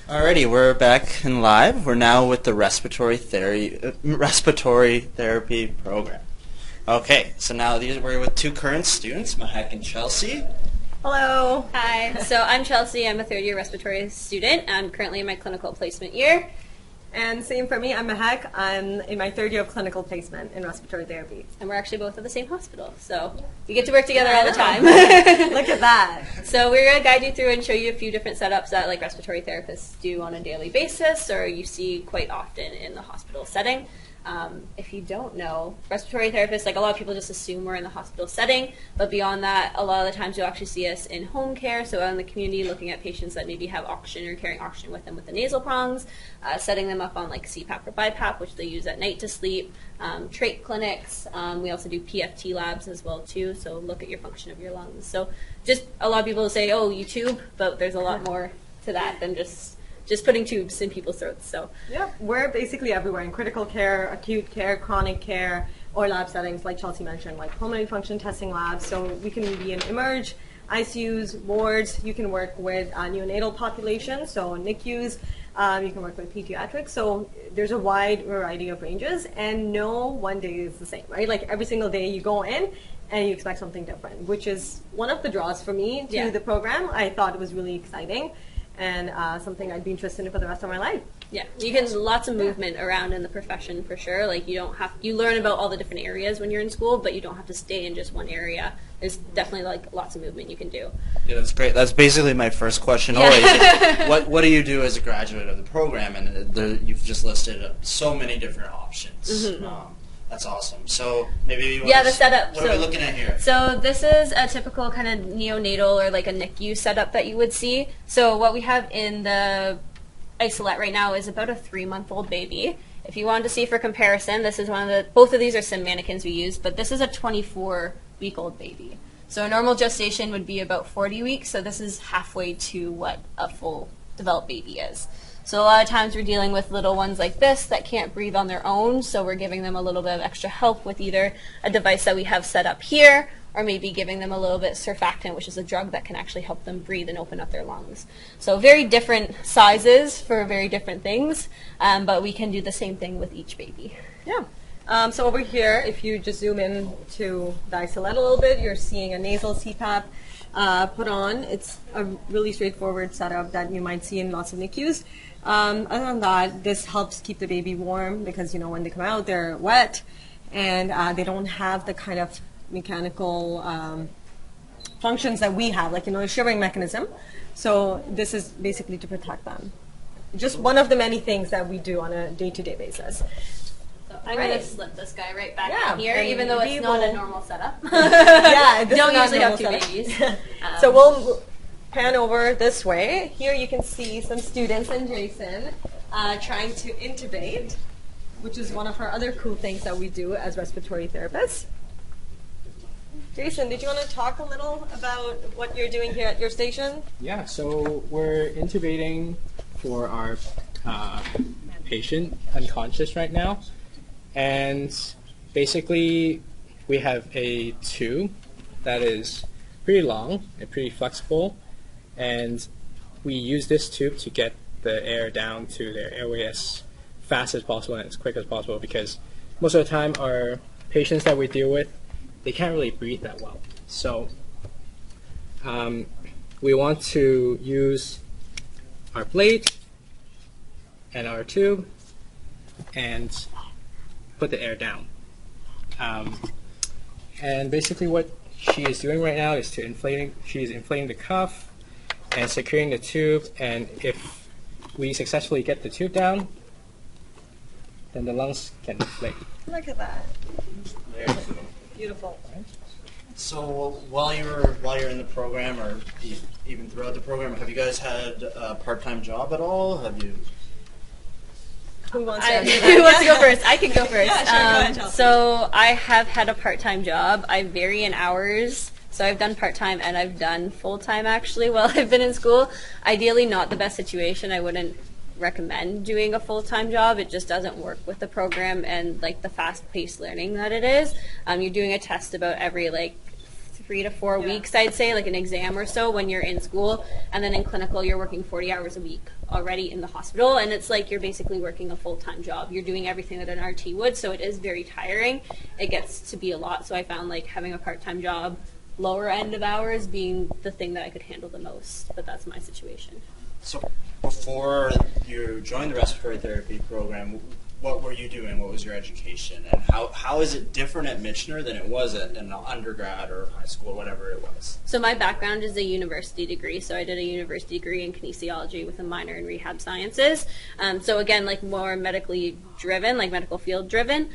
Alrighty, we're back in live. We're now with the respiratory therapy program. Okay, so now we're with two current students, Mahek and Chelsea. Hello. Hi. So I'm Chelsea. I'm a third-year respiratory student. I'm currently in my clinical placement year. And same for me, I'm Mahek. I'm in my third year of clinical placement in respiratory therapy. And we're actually both at the same hospital. So we get to work together all the time. Look at that. So we're going to guide you through and show you a few different setups that like respiratory therapists do on a daily basis or you see quite often in the hospital setting. If you don't know, respiratory therapists, like a lot of people just assume we're in the hospital setting, but beyond that, a lot of the times you'll actually see us in home care, so out in the community looking at patients that maybe have oxygen or carrying oxygen with them with the nasal prongs, setting them up on like CPAP or BiPAP, which they use at night to sleep, trach clinics. We also do PFT labs as well too, so look at your function of your lungs. So just a lot of people say, oh, you tube, but there's a lot more to that than just putting tubes in people's throats. So yeah, we're basically everywhere in critical care, acute care, chronic care, or lab settings like Chelsea mentioned, like pulmonary function testing labs. So we can be in emerge, ICUs, wards. You can work with neonatal populations, so NICUs. You can work with pediatrics. So there's a wide variety of ranges, and no one day is the same, right? Like every single day you go in and you expect something different, which is one of the draws for me to the program. I thought it was really exciting and something I'd be interested in for the rest of my life. Yeah, you can lots of movement around in the profession for sure. Like you learn about all the different areas when you're in school, but you don't have to stay in just one area. There's definitely like lots of movement you can do. Yeah, that's great. That's basically my first question always. What do you do as a graduate of the program? And you've just listed so many different options. Mm-hmm. That's awesome. So maybe the setup. What are we looking at here? So this is a typical kind of neonatal or like a NICU setup that you would see. So what we have in the isolette right now is about a 3-month-old baby. If you wanted to see for comparison, this is both of these are sim mannequins we use, but this is a 24-week-old baby. So a normal gestation would be about 40 weeks, so this is halfway to what a full developed baby is. So a lot of times we're dealing with little ones like this that can't breathe on their own, so we're giving them a little bit of extra help with either a device that we have set up here, or maybe giving them a little bit of surfactant, which is a drug that can actually help them breathe and open up their lungs. So very different sizes for very different things, but we can do the same thing with each baby. Yeah. So over here, if you just zoom in to the isolette a little bit, you're seeing a nasal CPAP put on. It's a really straightforward setup that you might see in lots of NICUs. Other than that, this helps keep the baby warm because, when they come out, they're wet and they don't have the kind of mechanical functions that we have, like, a shivering mechanism. So this is basically to protect them. Just one of the many things that we do on a day-to-day basis. So I'm going to slip this guy right back in here, even though it's not a normal setup. Yeah, don't usually have two babies. So we'll pan over this way. Here you can see some students and Jason trying to intubate, which is one of our other cool things that we do as respiratory therapists. Jason, did you want to talk a little about what you're doing here at your station? Yeah, so we're intubating for our patient unconscious right now. And basically we have a tube that is pretty long and pretty flexible. And we use this tube to get the air down to their airway as fast as possible and as quick as possible, because most of the time our patients that we deal with, they can't really breathe that well. So we want to use our plate and our tube and put the air down. And basically what she is doing right now is she's inflating the cuff and securing the tube, and if we successfully get the tube down, then the lungs can inflate. Look at that. Beautiful. So while you're in the program, or even throughout the program, have you guys had a part-time job at all? Have you? Who wants to go first? I can go first. Yeah, sure, go ahead, Chelsea. So I have had a part-time job. I vary in hours. So I've done part-time and I've done full-time actually while I've been in school. Ideally not the best situation. I wouldn't recommend doing a full-time job. It just doesn't work with the program and like the fast-paced learning that it is. You're doing a test about every 3 to 4 weeks, I'd say, like an exam or so when you're in school. And then in clinical, you're working 40 hours a week already in the hospital. And it's like you're basically working a full-time job. You're doing everything that an RT would, so it is very tiring. It gets to be a lot. So I found like having a part-time job, lower end of hours, being the thing that I could handle the most. But that's my situation. So before you joined the respiratory therapy program, what were you doing? What was your education? And how is it different at Michener than it was at an undergrad or high school, whatever it was? So my background is a university degree. So I did a university degree in kinesiology with a minor in rehab sciences. So again, like more medically driven, like medical field driven.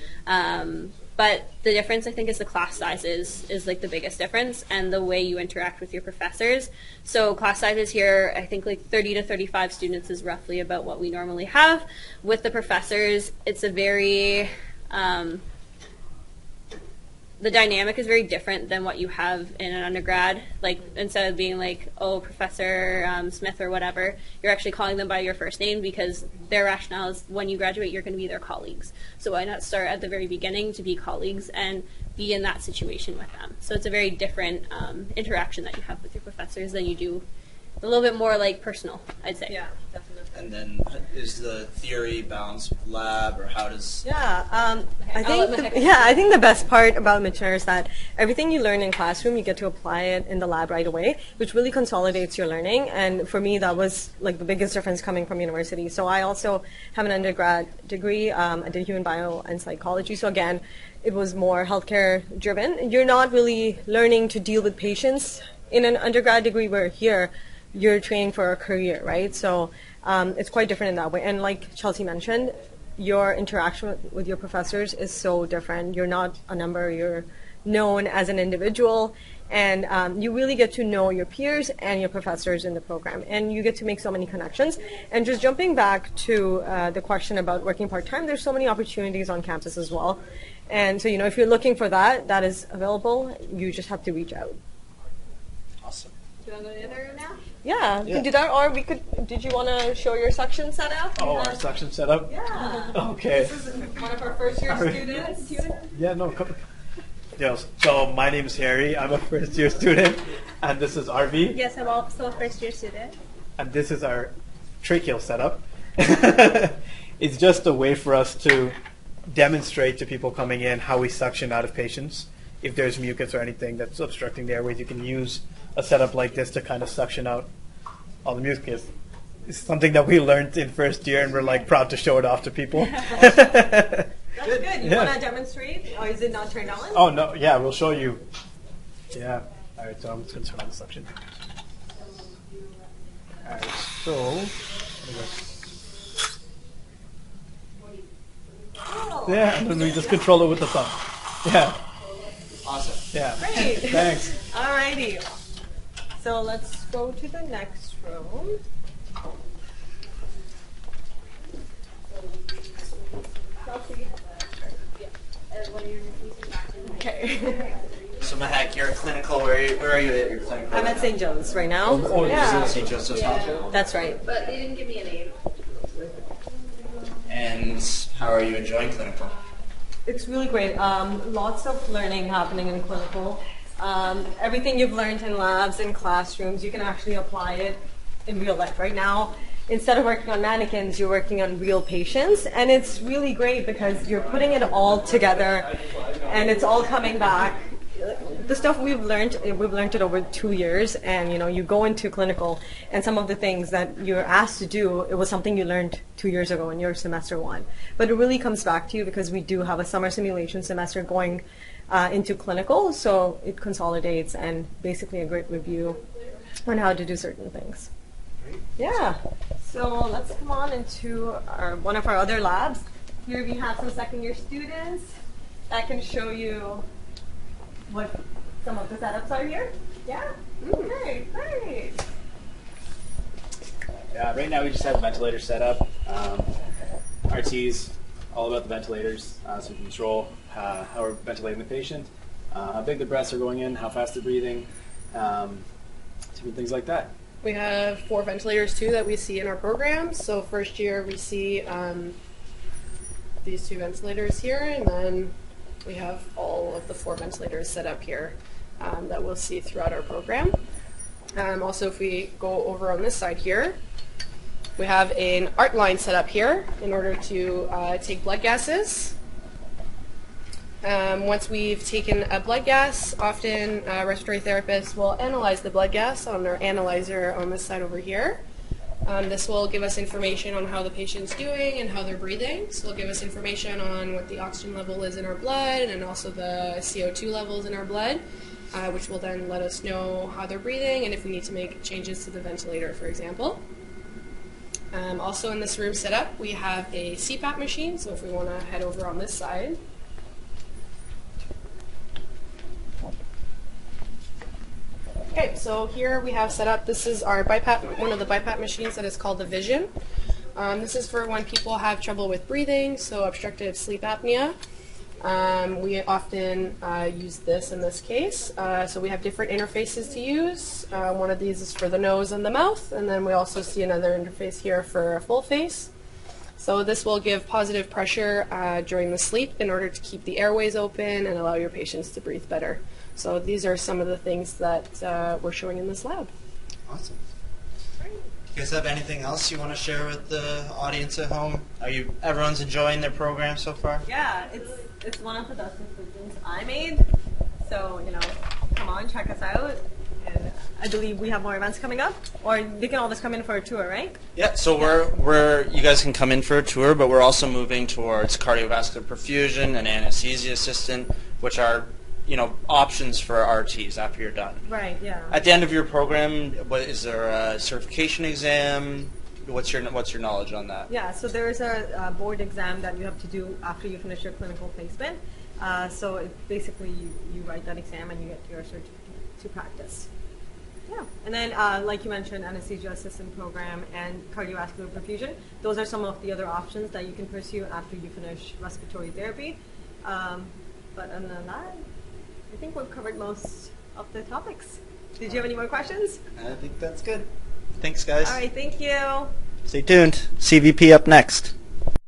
But the difference, I think, is the class sizes is like the biggest difference, and the way you interact with your professors. So class sizes here, I think like 30 to 35 students is roughly about what we normally have. With the professors, it's a very, the dynamic is very different than what you have in an undergrad. Like, instead of being like, oh, Professor Smith or whatever, you're actually calling them by your first name, because their rationale is when you graduate, you're going to be their colleagues. So why not start at the very beginning to be colleagues and be in that situation with them? So it's a very different interaction that you have with your professors than you do, a little bit more like personal, I'd say. Yeah, definitely. And then is the theory balanced with lab, or how does... Yeah, I think the best part about Michener is that everything you learn in classroom, you get to apply it in the lab right away, which really consolidates your learning. And for me, that was like the biggest difference coming from university. So I also have an undergrad degree. I did human bio and psychology. So again, it was more healthcare driven. You're not really learning to deal with patients in an undergrad degree, where here you're training for a career, right? So it's quite different in that way. And like Chelsea mentioned, your interaction with your professors is so different. You're not a number, you're known as an individual, and you really get to know your peers and your professors in the program, and you get to make so many connections. And just jumping back to the question about working part-time, there's so many opportunities on campus as well. And so, you know, if you're looking for that, that is available. You just have to reach out. Awesome. Do you want to go to the other room now? Yeah, we can do that, or we could, did you want to show your suction setup? Oh, our suction setup? Yeah. Okay. This is one of our first year students. Yeah, no, come. Yes. So my name is Harry. I'm a first year student, and this is RV. Yes, I'm also a first year student. And this is our tracheal setup. It's just a way for us to demonstrate to people coming in how we suction out of patients. If there's mucus or anything that's obstructing the airways, you can use a setup like this to kind of suction out all the mucus. It's something that we learned in first year, and we're like proud to show it off to people. That's good. You want to demonstrate, or is it not turned on? Oh no, yeah, we'll show you. Yeah. All right, so I'm just going to turn on the suction. All right, so. Oh, Yeah, and then we just control it with the thumb. Yeah. Awesome. Yeah. great. Thanks. Alrighty. So let's go to the next room. Okay. So Mahak, you're a clinical. Where are you at your clinical? I'm at St. Joe's right now. Oh, Yeah. this is St. Joseph's Hospital. That's right. But they didn't give me a name. And how are you enjoying clinical? It's really great. Lots of learning happening in clinical. Everything you've learned in labs and classrooms, you can actually apply it in real life. Right now, instead of working on mannequins, you're working on real patients, and it's really great because you're putting it all together, and it's all coming back. The stuff we've learned it over 2 years, and you go into clinical, and some of the things that you're asked to do, it was something you learned 2 years ago in your semester 1. But it really comes back to you because we do have a summer simulation semester going into clinical, so it consolidates and basically a great review on how to do certain things. Yeah, so let's come on into one of our other labs. Here we have some second year students that can show you what some of the setups are here. Yeah? Okay, great. Yeah, right now we just have a ventilator set up. RTs, all about the ventilators, so we can control how we're ventilating the patient, how big the breaths are going in, how fast they're breathing, different things like that. We have 4 ventilators too that we see in our program. So first year we see these 2 ventilators here, and then we have all of the 4 ventilators set up here. that we'll see throughout our program. Also, if we go over on this side here, we have an art line set up here in order to take blood gases. Once we've taken a blood gas, often respiratory therapists will analyze the blood gas on our analyzer on this side over here. This will give us information on how the patient's doing and how they're breathing. So it'll give us information on what the oxygen level is in our blood and also the CO2 levels in our blood, which will then let us know how they're breathing and if we need to make changes to the ventilator, for example. Also in this room setup, we have a CPAP machine. So if we want to head over on this side. Okay, so here we have set up, this is our BiPAP, one of the BiPAP machines that is called the Vision. This is for when people have trouble with breathing, so obstructive sleep apnea. We often use this in this case. So we have different interfaces to use. One of these is for the nose and the mouth, and then we also see another interface here for a full face. So this will give positive pressure during the sleep in order to keep the airways open and allow your patients to breathe better. So these are some of the things that we're showing in this lab. Awesome. You guys have anything else you want to share with the audience at home? Everyone's enjoying their program so far? Yeah, it's one of the best decisions I made. So, come on, check us out. And I believe we have more events coming up, or they can always come in for a tour, right? Yeah, so you guys can come in for a tour, but we're also moving towards cardiovascular perfusion and anesthesia assistant, which are options for RTs after you're done. Right, yeah. At the end of your program, is there a certification exam? What's your knowledge on that? Yeah, so there is a board exam that you have to do after you finish your clinical placement. So basically you write that exam and you get your certificate to practice. Yeah, and then like you mentioned, anesthesia assistant program and cardiovascular perfusion. Those are some of the other options that you can pursue after you finish respiratory therapy. But other than that, I think we've covered most of the topics. Did you have any more questions? I think that's good. Thanks, guys. All right, thank you. Stay tuned. CVP up next.